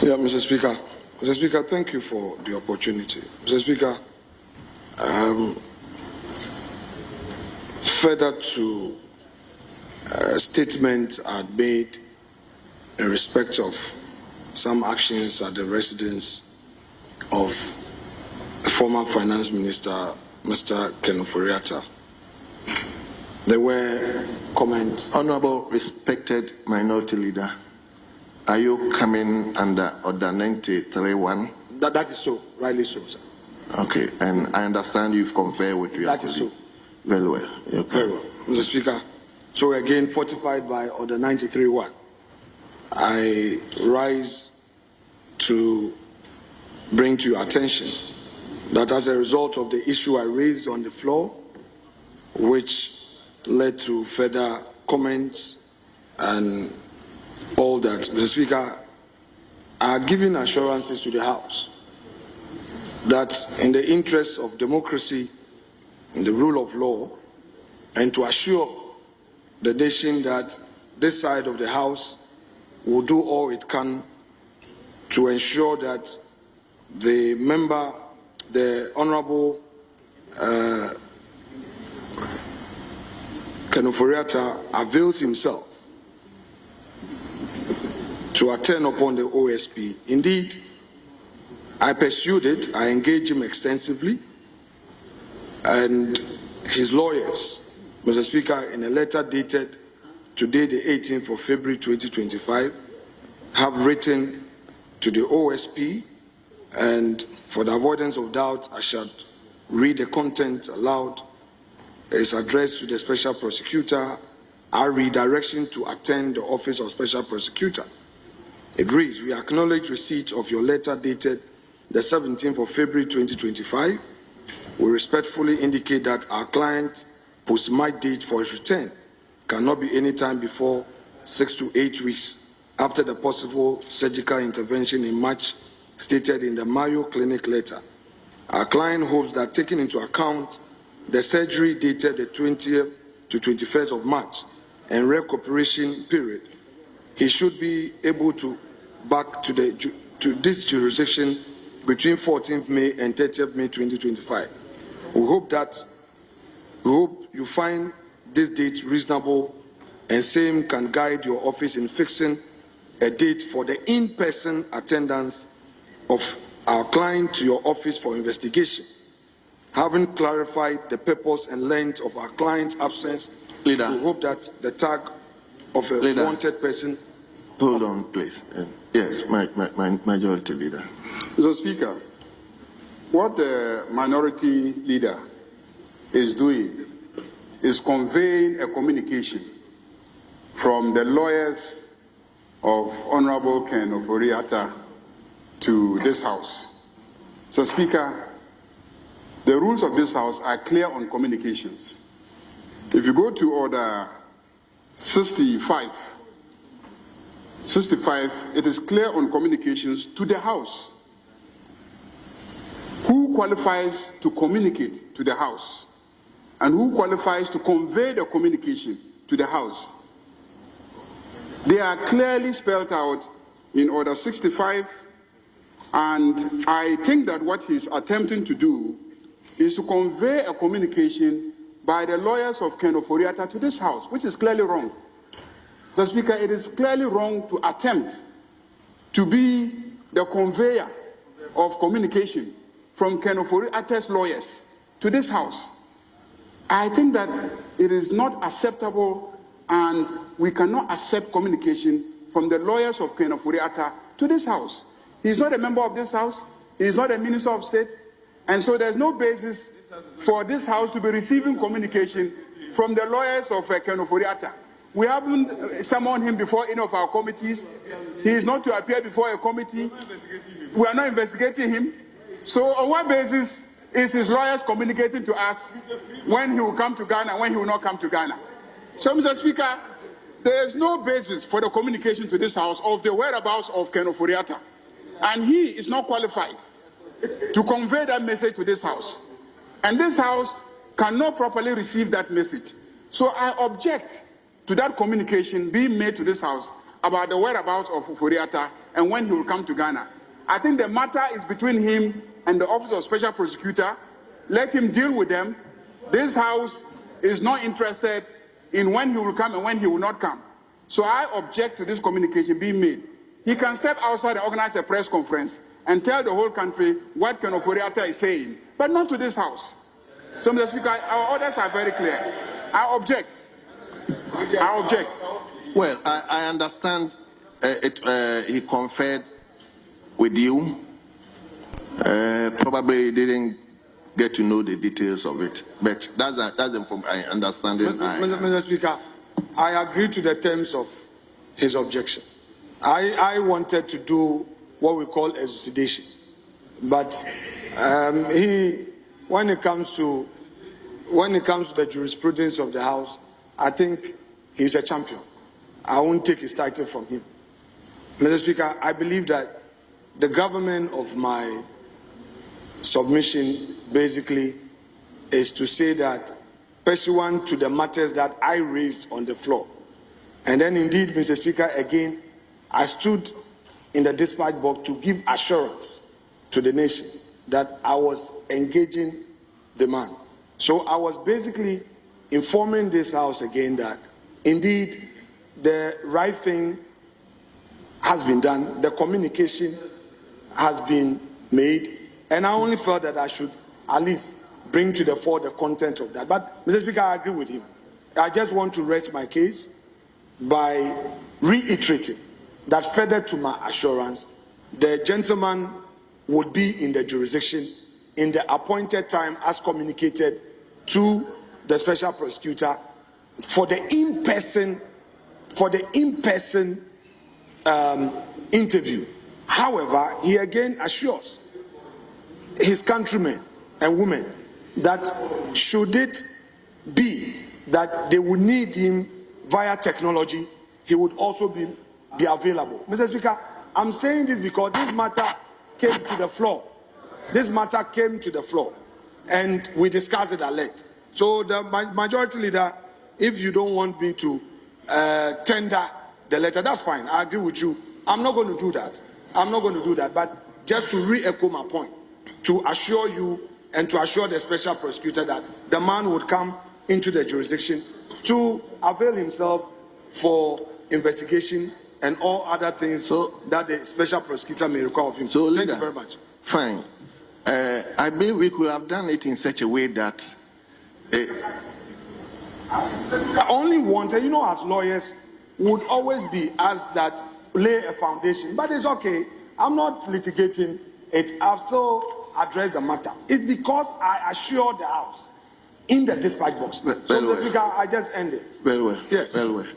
Yeah, Mr. Speaker. Mr. Speaker, thank you for the opportunity. Mr. Speaker, further to statements are made in respect of some actions at the residence of the former Finance Minister, Mr. Ofori Atta. There were comments. Honorable respected Minority Leader, are you coming under Order 93.1? That is so, rightly so, sir. Okay, and I understand you've conferred with your That is so. Very well. Okay. Very well. Mr. Speaker, so again, fortified by Order 93.1, I rise to bring to your attention that as a result of the issue I raised on the floor, which led to further comments and all that, Mr. Speaker, I had given assurances to the House that in the interests of democracy, in the rule of law, and to assure the nation that this side of the House will do all it can to ensure that the member, the Honorable Ofori Atta, avails himself to attend upon the OSP. Indeed, I pursued it, I engaged him extensively, and his lawyers, Mr. Speaker, in a letter dated today, the 18th of February 2025, have written to the OSP, and for the avoidance of doubt, I shall read the content aloud. It's addressed to the Special Prosecutor, our redirection to attend the Office of Special Prosecutor. It reads, we acknowledge receipt of your letter dated the 17th of February 2025. We respectfully indicate that our client's post-mark date for his return cannot be any time before 6 to 8 weeks after the possible surgical intervention in March stated in the Mayo Clinic letter. Our client hopes that taking into account the surgery dated the 20th to 21st of March and recuperation period, he should be able to back to this jurisdiction between 14th May and 30th May 2025. We hope you find this date reasonable and same can guide your office in fixing a date for the in-person attendance of our client to your office for investigation. Having clarified the purpose and length of our client's absence, Leader, we hope that the tag of a Leader, wanted person. Hold on, please. Yes, my Majority Leader. Mr. Speaker, what the Minority Leader is doing is conveying a communication from the lawyers of Honorable Ofori Atta to this House. So, Speaker, the rules of this House are clear on communications. If you go to Order 65, it is clear on communications to the House. Who qualifies to communicate to the House and who qualifies to convey the communication to the House? They are clearly spelled out in Order 65, and I think that what he's attempting to do is to convey a communication by the lawyers of Ofori Atta to this House, which is clearly wrong. Mr. Speaker, it is clearly wrong to attempt to be the conveyor of communication from Ofori Atta's lawyers to this House. I think that it is not acceptable, and we cannot accept communication from the lawyers of Ofori Atta to this House. He is not a member of this House. He is not a Minister of State. And so there's no basis for this House to be receiving communication from the lawyers of Ofori Atta. We haven't summoned him before any of our committees. He is not to appear before a committee. We are not investigating him. So on what basis is his lawyers communicating to us when he will come to Ghana, when he will not come to Ghana? So, Mr. Speaker, there is no basis for the communication to this House of the whereabouts of Ofori Atta. And he is not qualified to convey that message to this House. And this House cannot properly receive that message. So I object to that communication being made to this House about the whereabouts of Ofori Atta and when he will come to Ghana. I think the matter is between him and the Office of Special Prosecutor. Let him deal with them. This House is not interested in when he will come and when he will not come. So I object to this communication being made. He can step outside and organize a press conference and tell the whole country what Ken Ofori Atta is saying, but not to this House. So, Mr. Speaker, our orders are very clear. I object. I object. Well, I understand he conferred with you. Probably didn't get to know the details of it, but that's the understanding. Mr. Speaker, I agree to the terms of his objection. I wanted to do what we call elucidation, but when it comes to the jurisprudence of the House, I think he's a champion. I won't take his title from him. Mr. Speaker, I believe that the government of my submission basically is to say that pursuant to the matters that I raised on the floor, and then indeed, Mr. Speaker, again, I stood in the dispatch box to give assurance to the nation that I was engaging the man. So I was basically informing this House again that indeed the right thing has been done, the communication has been made, and I only felt that I should at least bring to the fore the content of that. But, Mr. Speaker, I agree with him. I just want to rest my case by reiterating that further to my assurance, the gentleman would be in the jurisdiction in the appointed time as communicated to the special prosecutor for the in-person interview. However, he again assures his countrymen and women that should it be that they would need him via technology, he would also be available. Mr. Speaker, I'm saying this because this matter came to the floor. This matter came to the floor, and we discussed it at length. So the majority leader, if you don't want me to tender the letter, that's fine. I agree with you. I'm not going to do that. I'm not going to do that. But just to re-echo my point, to assure you and to assure the special prosecutor that the man would come into the jurisdiction to avail himself for investigation and all other things that the special prosecutor may require of him. So, thank you very much. Fine. I believe we could have done it in such a way that I only wanted, you know, as lawyers, would always be asked that lay a foundation. But it's okay. I'm not litigating it. I've still addressed the matter. It's because I assured the House in the dispatch box. So, Mr. Speaker, I just ended. Very well. Yes. Very well.